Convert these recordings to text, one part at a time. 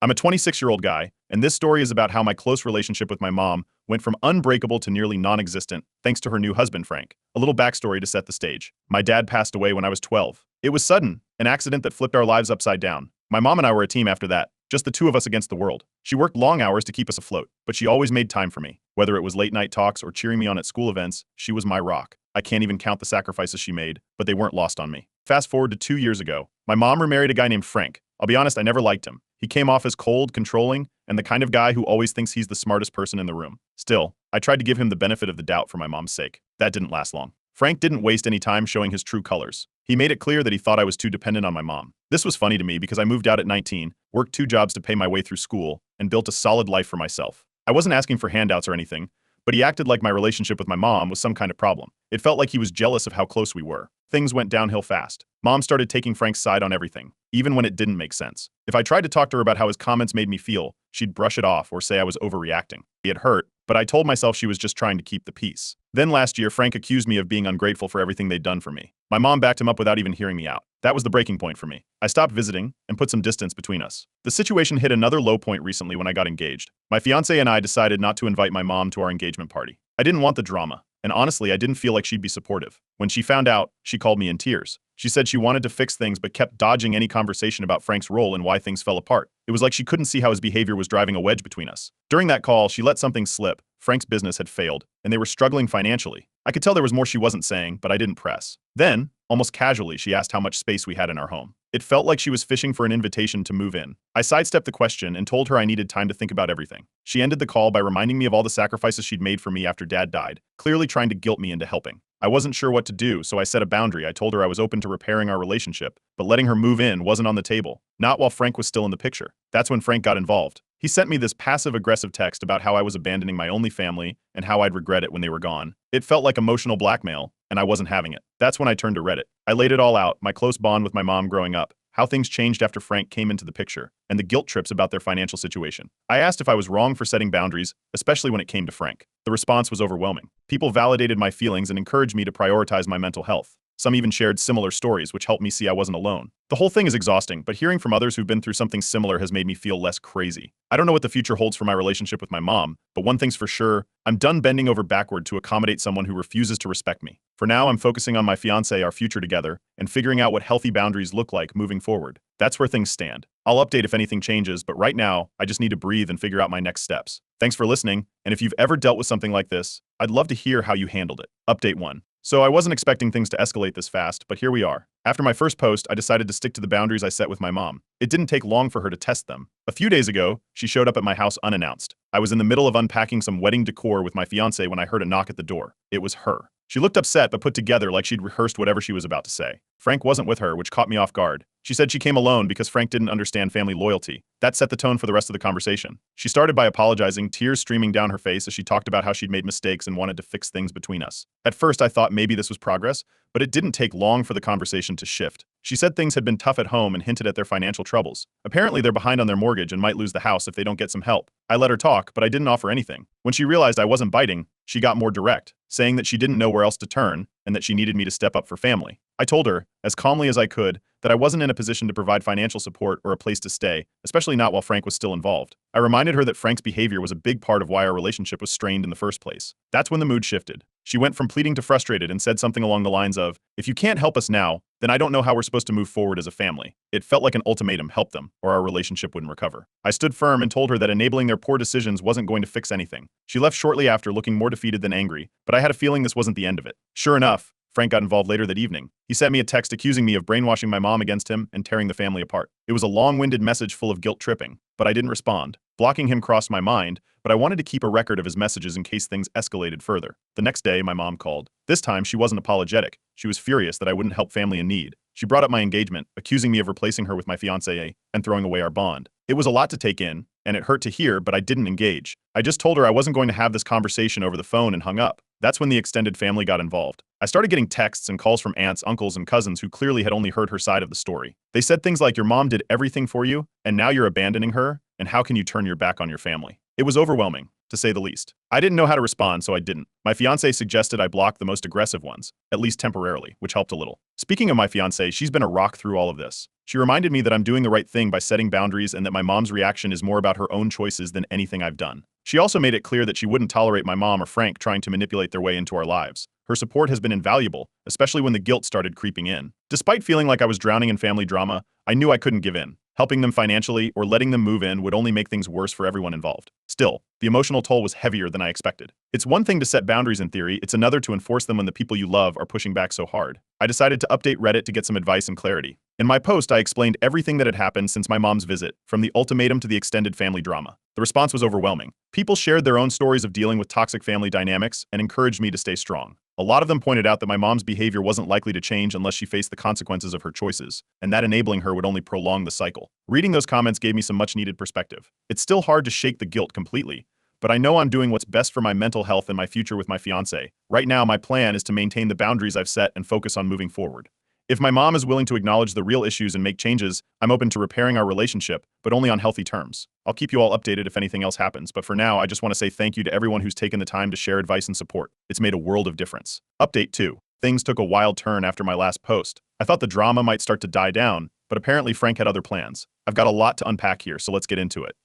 I'm a 26-year-old guy, and this story is about how my close relationship with my mom went from unbreakable to nearly non-existent thanks to her new husband, Frank. A little backstory to set the stage. My dad passed away when I was 12. It was sudden, an accident that flipped our lives upside down. My mom and I were a team after that, just the two of us against the world. She worked long hours to keep us afloat, but she always made time for me. Whether it was late-night talks or cheering me on at school events, she was my rock. I can't even count the sacrifices she made, but they weren't lost on me. Fast forward to 2 years ago. My mom remarried a guy named Frank. I'll be honest, I never liked him. He came off as cold, controlling, and the kind of guy who always thinks he's the smartest person in the room. Still, I tried to give him the benefit of the doubt for my mom's sake. That didn't last long. Frank didn't waste any time showing his true colors. He made it clear that he thought I was too dependent on my mom. This was funny to me because I moved out at 19, worked 2 jobs to pay my way through school, and built a solid life for myself. I wasn't asking for handouts or anything, but he acted like my relationship with my mom was some kind of problem. It felt like he was jealous of how close we were. Things went downhill fast. Mom started taking Frank's side on everything, even when it didn't make sense. If I tried to talk to her about how his comments made me feel, she'd brush it off or say I was overreacting. It hurt, but I told myself she was just trying to keep the peace. Then last year, Frank accused me of being ungrateful for everything they'd done for me. My mom backed him up without even hearing me out. That was the breaking point for me. I stopped visiting and put some distance between us. The situation hit another low point recently when I got engaged. My fiancé and I decided not to invite my mom to our engagement party. I didn't want the drama, and honestly, I didn't feel like she'd be supportive. When she found out, she called me in tears. She said she wanted to fix things but kept dodging any conversation about Frank's role and why things fell apart. It was like she couldn't see how his behavior was driving a wedge between us. During that call, she let something slip. Frank's business had failed, and they were struggling financially. I could tell there was more she wasn't saying, but I didn't press. Then, almost casually, she asked how much space we had in our home. It felt like she was fishing for an invitation to move in. I sidestepped the question and told her I needed time to think about everything. She ended the call by reminding me of all the sacrifices she'd made for me after Dad died, clearly trying to guilt me into helping. I wasn't sure what to do, so I set a boundary. I told her I was open to repairing our relationship, but letting her move in wasn't on the table. Not while Frank was still in the picture. That's when Frank got involved. He sent me this passive-aggressive text about how I was abandoning my only family and how I'd regret it when they were gone. It felt like emotional blackmail, and I wasn't having it. That's when I turned to Reddit. I laid it all out, my close bond with my mom growing up, how things changed after Frank came into the picture, and the guilt trips about their financial situation. I asked if I was wrong for setting boundaries, especially when it came to Frank. The response was overwhelming. People validated my feelings and encouraged me to prioritize my mental health. Some even shared similar stories, which helped me see I wasn't alone. The whole thing is exhausting, but hearing from others who've been through something similar has made me feel less crazy. I don't know what the future holds for my relationship with my mom, but one thing's for sure, I'm done bending over backward to accommodate someone who refuses to respect me. For now, I'm focusing on my fiancé, our future together, and figuring out what healthy boundaries look like moving forward. That's where things stand. I'll update if anything changes, but right now, I just need to breathe and figure out my next steps. Thanks for listening, and if you've ever dealt with something like this, I'd love to hear how you handled it. Update 1. So I wasn't expecting things to escalate this fast, but here we are. After my first post, I decided to stick to the boundaries I set with my mom. It didn't take long for her to test them. A few days ago, she showed up at my house unannounced. I was in the middle of unpacking some wedding decor with my fiancé when I heard a knock at the door. It was her. She looked upset but put together like she'd rehearsed whatever she was about to say. Frank wasn't with her, which caught me off guard. She said she came alone because Frank didn't understand family loyalty. That set the tone for the rest of the conversation. She started by apologizing, tears streaming down her face as she talked about how she'd made mistakes and wanted to fix things between us. At first, I thought maybe this was progress, but it didn't take long for the conversation to shift. She said things had been tough at home and hinted at their financial troubles. Apparently, they're behind on their mortgage and might lose the house if they don't get some help. I let her talk, but I didn't offer anything. When she realized I wasn't biting, she got more direct, saying that she didn't know where else to turn and that she needed me to step up for family. I told her, as calmly as I could, that I wasn't in a position to provide financial support or a place to stay, especially not while Frank was still involved. I reminded her that Frank's behavior was a big part of why our relationship was strained in the first place. That's when the mood shifted. She went from pleading to frustrated and said something along the lines of, "If you can't help us now, then I don't know how we're supposed to move forward as a family." It felt like an ultimatum: help them, or our relationship wouldn't recover. I stood firm and told her that enabling their poor decisions wasn't going to fix anything. She left shortly after, looking more defeated than angry, but I had a feeling this wasn't the end of it. Sure enough, Frank got involved later that evening. He sent me a text accusing me of brainwashing my mom against him and tearing the family apart. It was a long-winded message full of guilt tripping, but I didn't respond. Blocking him crossed my mind, but I wanted to keep a record of his messages in case things escalated further. The next day, my mom called. This time, she wasn't apologetic. She was furious that I wouldn't help family in need. She brought up my engagement, accusing me of replacing her with my fiancé and throwing away our bond. It was a lot to take in, and it hurt to hear, but I didn't engage. I just told her I wasn't going to have this conversation over the phone and hung up. That's when the extended family got involved. I started getting texts and calls from aunts, uncles, and cousins who clearly had only heard her side of the story. They said things like, "Your mom did everything for you, and now you're abandoning her, and how can you turn your back on your family?" It was overwhelming, to say the least. I didn't know how to respond, so I didn't. My fiancée suggested I block the most aggressive ones, at least temporarily, which helped a little. Speaking of my fiancée, she's been a rock through all of this. She reminded me that I'm doing the right thing by setting boundaries and that my mom's reaction is more about her own choices than anything I've done. She also made it clear that she wouldn't tolerate my mom or Frank trying to manipulate their way into our lives. Her support has been invaluable, especially when the guilt started creeping in. Despite feeling like I was drowning in family drama, I knew I couldn't give in. Helping them financially or letting them move in would only make things worse for everyone involved. Still, the emotional toll was heavier than I expected. It's one thing to set boundaries in theory, it's another to enforce them when the people you love are pushing back so hard. I decided to update Reddit to get some advice and clarity. In my post, I explained everything that had happened since my mom's visit, from the ultimatum to the extended family drama. The response was overwhelming. People shared their own stories of dealing with toxic family dynamics and encouraged me to stay strong. A lot of them pointed out that my mom's behavior wasn't likely to change unless she faced the consequences of her choices, and that enabling her would only prolong the cycle. Reading those comments gave me some much-needed perspective. It's still hard to shake the guilt completely, but I know I'm doing what's best for my mental health and my future with my fiancé. Right now, my plan is to maintain the boundaries I've set and focus on moving forward. If my mom is willing to acknowledge the real issues and make changes, I'm open to repairing our relationship, but only on healthy terms. I'll keep you all updated if anything else happens, but for now, I just want to say thank you to everyone who's taken the time to share advice and support. It's made a world of difference. Update 2. Things took a wild turn after my last post. I thought the drama might start to die down, but apparently Frank had other plans. I've got a lot to unpack here, so let's get into it.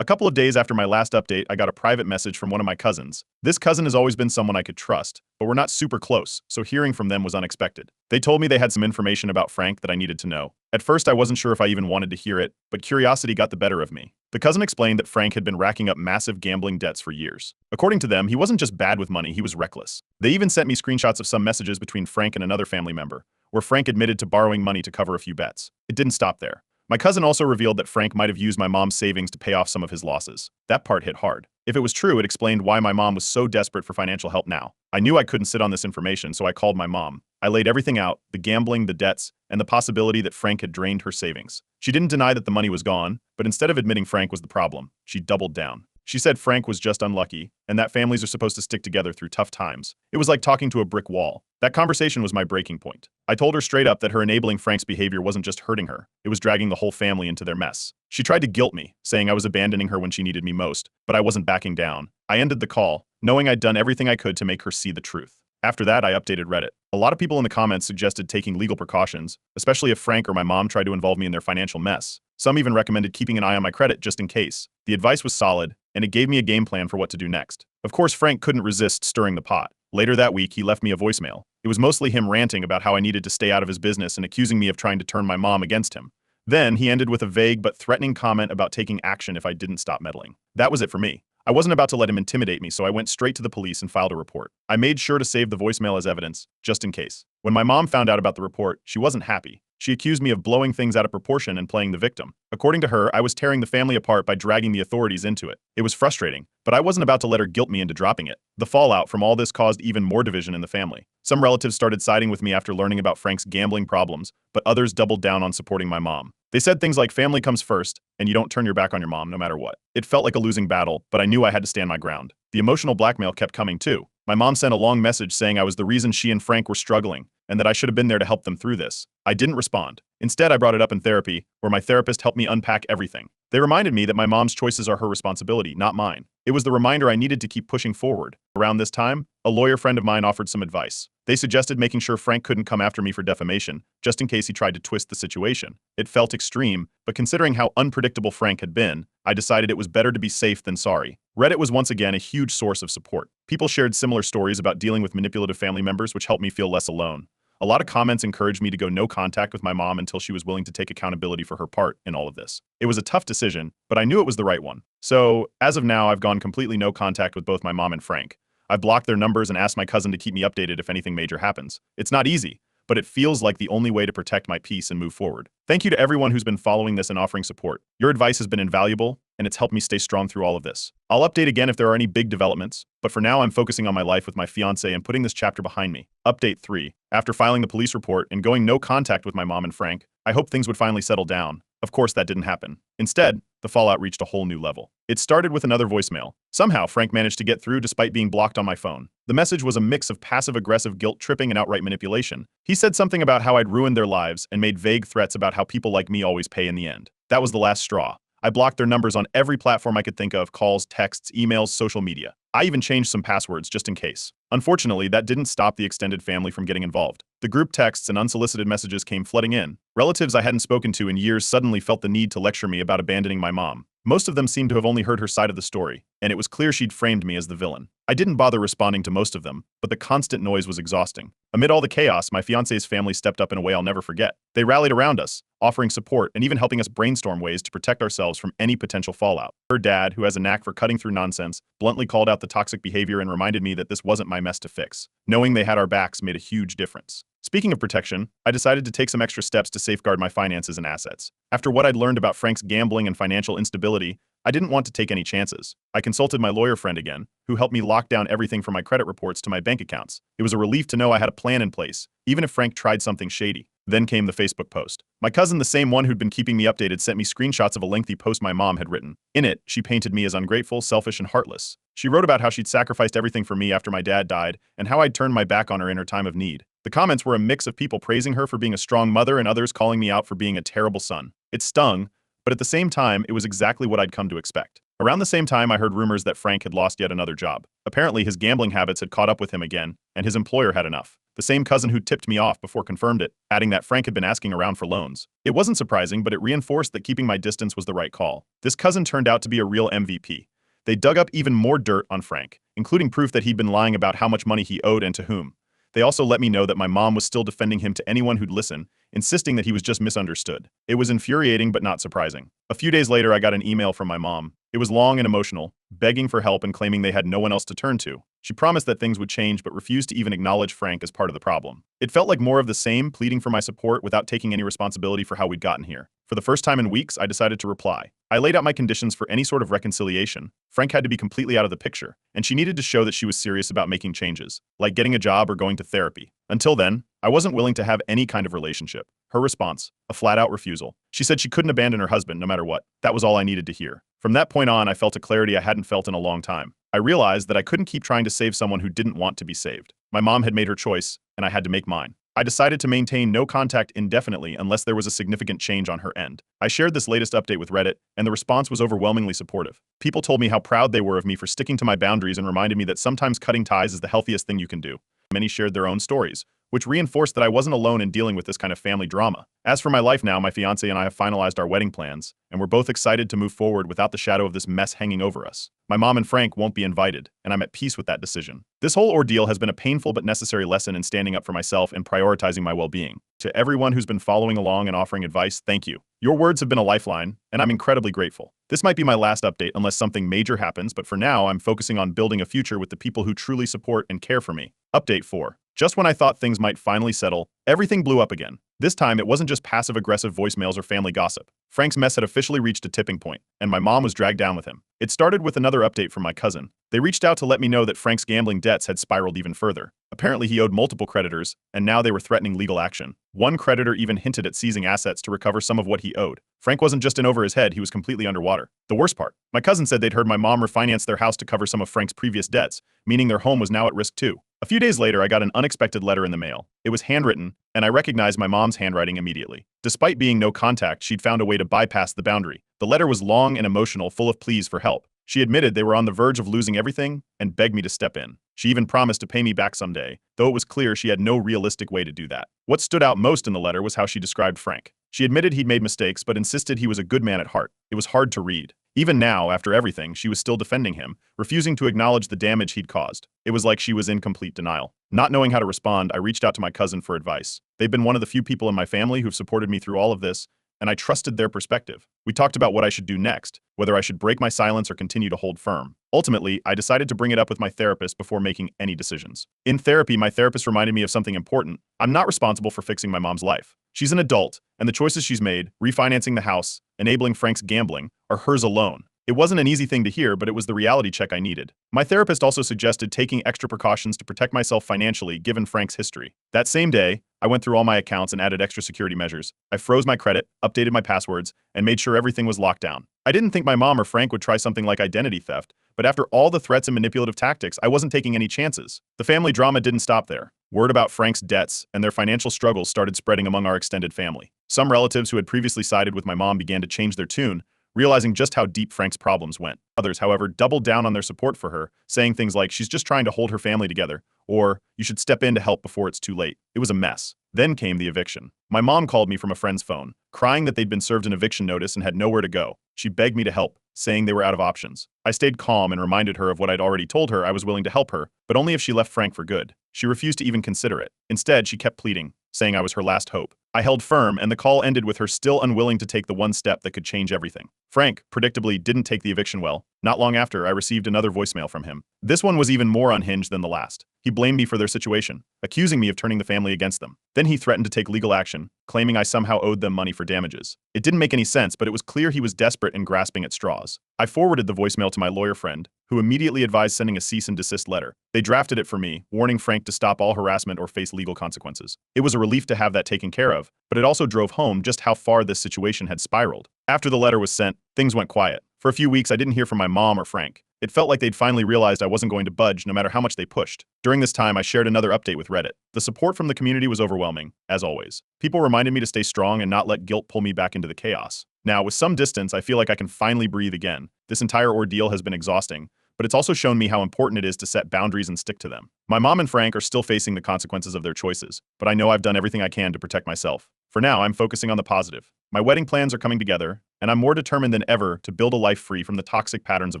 A couple of days after my last update, I got a private message from one of my cousins. This cousin has always been someone I could trust, but we're not super close, so hearing from them was unexpected. They told me they had some information about Frank that I needed to know. At first, I wasn't sure if I even wanted to hear it, but curiosity got the better of me. The cousin explained that Frank had been racking up massive gambling debts for years. According to them, he wasn't just bad with money, he was reckless. They even sent me screenshots of some messages between Frank and another family member, where Frank admitted to borrowing money to cover a few bets. It didn't stop there. My cousin also revealed that Frank might have used my mom's savings to pay off some of his losses. That part hit hard. If it was true, it explained why my mom was so desperate for financial help now. I knew I couldn't sit on this information, so I called my mom. I laid everything out, the gambling, the debts, and the possibility that Frank had drained her savings. She didn't deny that the money was gone, but instead of admitting Frank was the problem, she doubled down. She said Frank was just unlucky, and that families are supposed to stick together through tough times. It was like talking to a brick wall. That conversation was my breaking point. I told her straight up that her enabling Frank's behavior wasn't just hurting her, it was dragging the whole family into their mess. She tried to guilt me, saying I was abandoning her when she needed me most, but I wasn't backing down. I ended the call, knowing I'd done everything I could to make her see the truth. After that, I updated Reddit. A lot of people in the comments suggested taking legal precautions, especially if Frank or my mom tried to involve me in their financial mess. Some even recommended keeping an eye on my credit just in case. The advice was solid, and it gave me a game plan for what to do next. Of course, Frank couldn't resist stirring the pot. Later that week, he left me a voicemail. It was mostly him ranting about how I needed to stay out of his business and accusing me of trying to turn my mom against him. Then, he ended with a vague but threatening comment about taking action if I didn't stop meddling. That was it for me. I wasn't about to let him intimidate me, so I went straight to the police and filed a report. I made sure to save the voicemail as evidence, just in case. When my mom found out about the report, she wasn't happy. She accused me of blowing things out of proportion and playing the victim. According to her, I was tearing the family apart by dragging the authorities into it. It was frustrating, but I wasn't about to let her guilt me into dropping it. The fallout from all this caused even more division in the family. Some relatives started siding with me after learning about Frank's gambling problems, but others doubled down on supporting my mom. They said things like family comes first, and you don't turn your back on your mom no matter what. It felt like a losing battle, but I knew I had to stand my ground. The emotional blackmail kept coming too. My mom sent a long message saying I was the reason she and Frank were struggling, and that I should have been there to help them through this. I didn't respond. Instead, I brought it up in therapy, where my therapist helped me unpack everything. They reminded me that my mom's choices are her responsibility, not mine. It was the reminder I needed to keep pushing forward. Around this time, a lawyer friend of mine offered some advice. They suggested making sure Frank couldn't come after me for defamation, just in case he tried to twist the situation. It felt extreme, but considering how unpredictable Frank had been, I decided it was better to be safe than sorry. Reddit was once again a huge source of support. People shared similar stories about dealing with manipulative family members, which helped me feel less alone. A lot of comments encouraged me to go no contact with my mom until she was willing to take accountability for her part in all of this. It was a tough decision, but I knew it was the right one. So, as of now, I've gone completely no contact with both my mom and Frank. I've blocked their numbers and asked my cousin to keep me updated if anything major happens. It's not easy, but it feels like the only way to protect my peace and move forward. Thank you to everyone who's been following this and offering support. Your advice has been invaluable, and it's helped me stay strong through all of this. I'll update again if there are any big developments, but for now I'm focusing on my life with my fiancé and putting this chapter behind me. Update 3. After filing the police report and going no contact with my mom and Frank, I hoped things would finally settle down. Of course, that didn't happen. Instead, the fallout reached a whole new level. It started with another voicemail. Somehow, Frank managed to get through despite being blocked on my phone. The message was a mix of passive-aggressive guilt-tripping and outright manipulation. He said something about how I'd ruined their lives and made vague threats about how people like me always pay in the end. That was the last straw. I blocked their numbers on every platform I could think of: calls, texts, emails, social media. I even changed some passwords just in case. Unfortunately, that didn't stop the extended family from getting involved. The group texts and unsolicited messages came flooding in. Relatives I hadn't spoken to in years suddenly felt the need to lecture me about abandoning my mom. Most of them seemed to have only heard her side of the story, and it was clear she'd framed me as the villain. I didn't bother responding to most of them, but the constant noise was exhausting. Amid all the chaos, my fiance's family stepped up in a way I'll never forget. They rallied around us, offering support and even helping us brainstorm ways to protect ourselves from any potential fallout. Her dad, who has a knack for cutting through nonsense, bluntly called out the toxic behavior and reminded me that this wasn't my mess to fix. Knowing they had our backs made a huge difference. Speaking of protection, I decided to take some extra steps to safeguard my finances and assets. After what I'd learned about Frank's gambling and financial instability, I didn't want to take any chances. I consulted my lawyer friend again, who helped me lock down everything from my credit reports to my bank accounts. It was a relief to know I had a plan in place, even if Frank tried something shady. Then came the Facebook post. My cousin, the same one who'd been keeping me updated, sent me screenshots of a lengthy post my mom had written. In it, she painted me as ungrateful, selfish, and heartless. She wrote about how she'd sacrificed everything for me after my dad died, and how I'd turned my back on her in her time of need. The comments were a mix of people praising her for being a strong mother and others calling me out for being a terrible son. It stung, but at the same time, it was exactly what I'd come to expect. Around the same time, I heard rumors that Frank had lost yet another job. Apparently, his gambling habits had caught up with him again, and his employer had enough. The same cousin who tipped me off before confirmed it, adding that Frank had been asking around for loans. It wasn't surprising, but it reinforced that keeping my distance was the right call. This cousin turned out to be a real MVP. They dug up even more dirt on Frank, including proof that he'd been lying about how much money he owed and to whom. They also let me know that my mom was still defending him to anyone who'd listen, insisting that he was just misunderstood. It was infuriating but not surprising. A few days later, I got an email from my mom. It was long and emotional, begging for help and claiming they had no one else to turn to. She promised that things would change but refused to even acknowledge Frank as part of the problem. It felt like more of the same, pleading for my support without taking any responsibility for how we'd gotten here. For the first time in weeks, I decided to reply. I laid out my conditions for any sort of reconciliation. Frank had to be completely out of the picture, and she needed to show that she was serious about making changes, like getting a job or going to therapy. Until then, I wasn't willing to have any kind of relationship. Her response, a flat-out refusal. She said she couldn't abandon her husband no matter what. That was all I needed to hear. From that point on, I felt a clarity I hadn't felt in a long time. I realized that I couldn't keep trying to save someone who didn't want to be saved. My mom had made her choice, and I had to make mine. I decided to maintain no contact indefinitely unless there was a significant change on her end. I shared this latest update with Reddit, and the response was overwhelmingly supportive. People told me how proud they were of me for sticking to my boundaries and reminded me that sometimes cutting ties is the healthiest thing you can do. Many shared their own stories, which reinforced that I wasn't alone in dealing with this kind of family drama. As for my life now, my fiancé and I have finalized our wedding plans, and we're both excited to move forward without the shadow of this mess hanging over us. My mom and Frank won't be invited, and I'm at peace with that decision. This whole ordeal has been a painful but necessary lesson in standing up for myself and prioritizing my well-being. To everyone who's been following along and offering advice, thank you. Your words have been a lifeline, and I'm incredibly grateful. This might be my last update unless something major happens, but for now, I'm focusing on building a future with the people who truly support and care for me. Update 4. Just when I thought things might finally settle, everything blew up again. This time, it wasn't just passive-aggressive voicemails or family gossip. Frank's mess had officially reached a tipping point, and my mom was dragged down with him. It started with another update from my cousin. They reached out to let me know that Frank's gambling debts had spiraled even further. Apparently, he owed multiple creditors, and now they were threatening legal action. One creditor even hinted at seizing assets to recover some of what he owed. Frank wasn't just in over his head, he was completely underwater. The worst part, my cousin said they'd heard my mom refinance their house to cover some of Frank's previous debts, meaning their home was now at risk too. A few days later, I got an unexpected letter in the mail. It was handwritten, and I recognized my mom's handwriting immediately. Despite being no contact, she'd found a way to bypass the boundary. The letter was long and emotional, full of pleas for help. She admitted they were on the verge of losing everything and begged me to step in. She even promised to pay me back someday, though it was clear she had no realistic way to do that. What stood out most in the letter was how she described Frank. She admitted he'd made mistakes, but insisted he was a good man at heart. It was hard to read. Even now, after everything, she was still defending him, refusing to acknowledge the damage he'd caused. It was like she was in complete denial. Not knowing how to respond, I reached out to my cousin for advice. They've been one of the few people in my family who've supported me through all of this, and I trusted their perspective. We talked about what I should do next, whether I should break my silence or continue to hold firm. Ultimately, I decided to bring it up with my therapist before making any decisions. In therapy, my therapist reminded me of something important. I'm not responsible for fixing my mom's life. She's an adult, and the choices she's made, refinancing the house, enabling Frank's gambling, are hers alone. It wasn't an easy thing to hear, but it was the reality check I needed. My therapist also suggested taking extra precautions to protect myself financially given Frank's history. That same day, I went through all my accounts and added extra security measures. I froze my credit, updated my passwords, and made sure everything was locked down. I didn't think my mom or Frank would try something like identity theft, but after all the threats and manipulative tactics, I wasn't taking any chances. The family drama didn't stop there. Word about Frank's debts and their financial struggles started spreading among our extended family. Some relatives who had previously sided with my mom began to change their tune, realizing just how deep Frank's problems went. Others, however, doubled down on their support for her, saying things like she's just trying to hold her family together, or you should step in to help before it's too late. It was a mess. Then came the eviction. My mom called me from a friend's phone, crying that they'd been served an eviction notice and had nowhere to go. She begged me to help, saying they were out of options. I stayed calm and reminded her of what I'd already told her. I was willing to help her, but only if she left Frank for good. She refused to even consider it. Instead, she kept pleading, saying I was her last hope. I held firm, and the call ended with her still unwilling to take the one step that could change everything. Frank, predictably, didn't take the eviction well. Not long after, I received another voicemail from him. This one was even more unhinged than the last. He blamed me for their situation, accusing me of turning the family against them. Then he threatened to take legal action, claiming I somehow owed them money for damages. It didn't make any sense, but it was clear he was desperate and grasping at straws. I forwarded the voicemail to my lawyer friend, who immediately advised sending a cease and desist letter. They drafted it for me, warning Frank to stop all harassment or face legal consequences. It was a relief to have that taken care of, but it also drove home just how far this situation had spiraled. After the letter was sent, things went quiet. For a few weeks, I didn't hear from my mom or Frank. It felt like they'd finally realized I wasn't going to budge no matter how much they pushed. During this time, I shared another update with Reddit. The support from the community was overwhelming, as always. People reminded me to stay strong and not let guilt pull me back into the chaos. Now, with some distance, I feel like I can finally breathe again. This entire ordeal has been exhausting, but it's also shown me how important it is to set boundaries and stick to them. My mom and Frank are still facing the consequences of their choices, but I know I've done everything I can to protect myself. For now, I'm focusing on the positive. My wedding plans are coming together, and I'm more determined than ever to build a life free from the toxic patterns of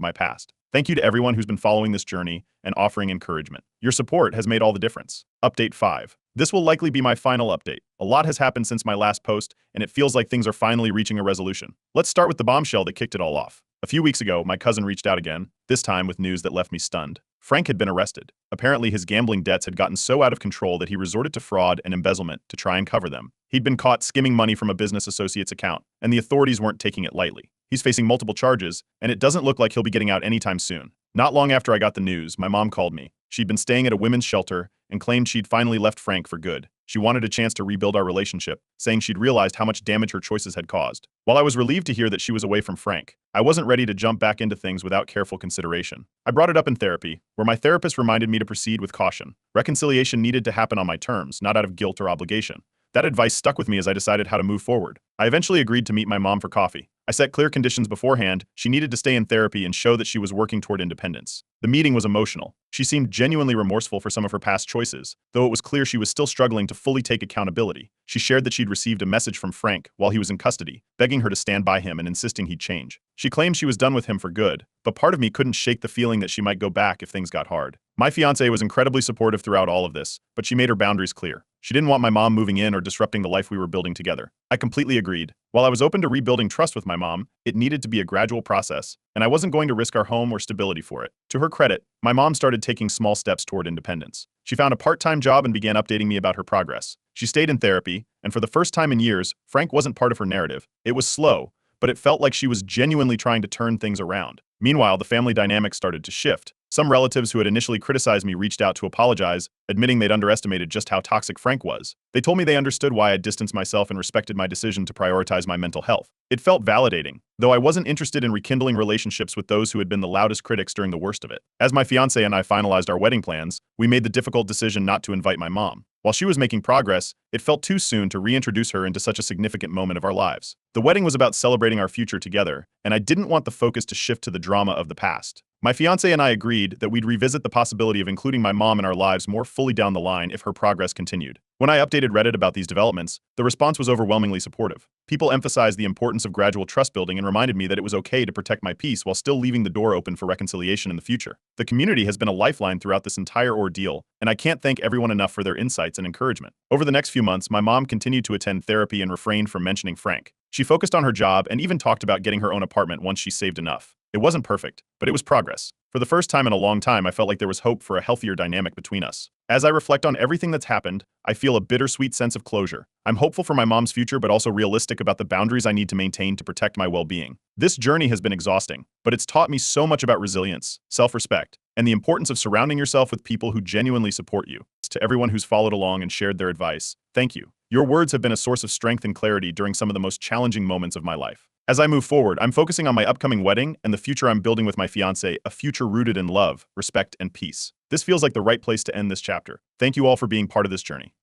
my past. Thank you to everyone who's been following this journey and offering encouragement. Your support has made all the difference. Update 5. This will likely be my final update. A lot has happened since my last post, and it feels like things are finally reaching a resolution. Let's start with the bombshell that kicked it all off. A few weeks ago, my cousin reached out again, this time with news that left me stunned. Frank had been arrested. Apparently, his gambling debts had gotten so out of control that he resorted to fraud and embezzlement to try and cover them. He'd been caught skimming money from a business associate's account, and the authorities weren't taking it lightly. He's facing multiple charges, and it doesn't look like he'll be getting out anytime soon. Not long after I got the news, my mom called me. She'd been staying at a women's shelter and claimed she'd finally left Frank for good. She wanted a chance to rebuild our relationship, saying she'd realized how much damage her choices had caused. While I was relieved to hear that she was away from Frank, I wasn't ready to jump back into things without careful consideration. I brought it up in therapy, where my therapist reminded me to proceed with caution. Reconciliation needed to happen on my terms, not out of guilt or obligation. That advice stuck with me as I decided how to move forward. I eventually agreed to meet my mom for coffee. I set clear conditions beforehand. She needed to stay in therapy and show that she was working toward independence. The meeting was emotional. She seemed genuinely remorseful for some of her past choices, though it was clear she was still struggling to fully take accountability. She shared that she'd received a message from Frank while he was in custody, begging her to stand by him and insisting he'd change. She claimed she was done with him for good, but part of me couldn't shake the feeling that she might go back if things got hard. My fiancée was incredibly supportive throughout all of this, but she made her boundaries clear. She didn't want my mom moving in or disrupting the life we were building together. I completely agreed. While I was open to rebuilding trust with my mom, it needed to be a gradual process, and I wasn't going to risk our home or stability for it. To her credit, my mom started taking small steps toward independence. She found a part-time job and began updating me about her progress. She stayed in therapy, and for the first time in years, Frank wasn't part of her narrative. It was slow, but it felt like she was genuinely trying to turn things around. Meanwhile, the family dynamic started to shift. Some relatives who had initially criticized me reached out to apologize, admitting they'd underestimated just how toxic Frank was. They told me they understood why I'd distanced myself and respected my decision to prioritize my mental health. It felt validating, though I wasn't interested in rekindling relationships with those who had been the loudest critics during the worst of it. As my fiancé and I finalized our wedding plans, we made the difficult decision not to invite my mom. While she was making progress, it felt too soon to reintroduce her into such a significant moment of our lives. The wedding was about celebrating our future together, and I didn't want the focus to shift to the drama of the past. My fiancé and I agreed that we'd revisit the possibility of including my mom in our lives more fully down the line if her progress continued. When I updated Reddit about these developments, the response was overwhelmingly supportive. People emphasized the importance of gradual trust building and reminded me that it was okay to protect my peace while still leaving the door open for reconciliation in the future. The community has been a lifeline throughout this entire ordeal, and I can't thank everyone enough for their insights and encouragement. Over the next few months, my mom continued to attend therapy and refrained from mentioning Frank. She focused on her job and even talked about getting her own apartment once she saved enough. It wasn't perfect, but it was progress. For the first time in a long time, I felt like there was hope for a healthier dynamic between us. As I reflect on everything that's happened, I feel a bittersweet sense of closure. I'm hopeful for my mom's future, but also realistic about the boundaries I need to maintain to protect my well-being. This journey has been exhausting, but it's taught me so much about resilience, self-respect, and the importance of surrounding yourself with people who genuinely support you. To everyone who's followed along and shared their advice, thank you. Your words have been a source of strength and clarity during some of the most challenging moments of my life. As I move forward, I'm focusing on my upcoming wedding and the future I'm building with my fiancé, a future rooted in love, respect, and peace. This feels like the right place to end this chapter. Thank you all for being part of this journey.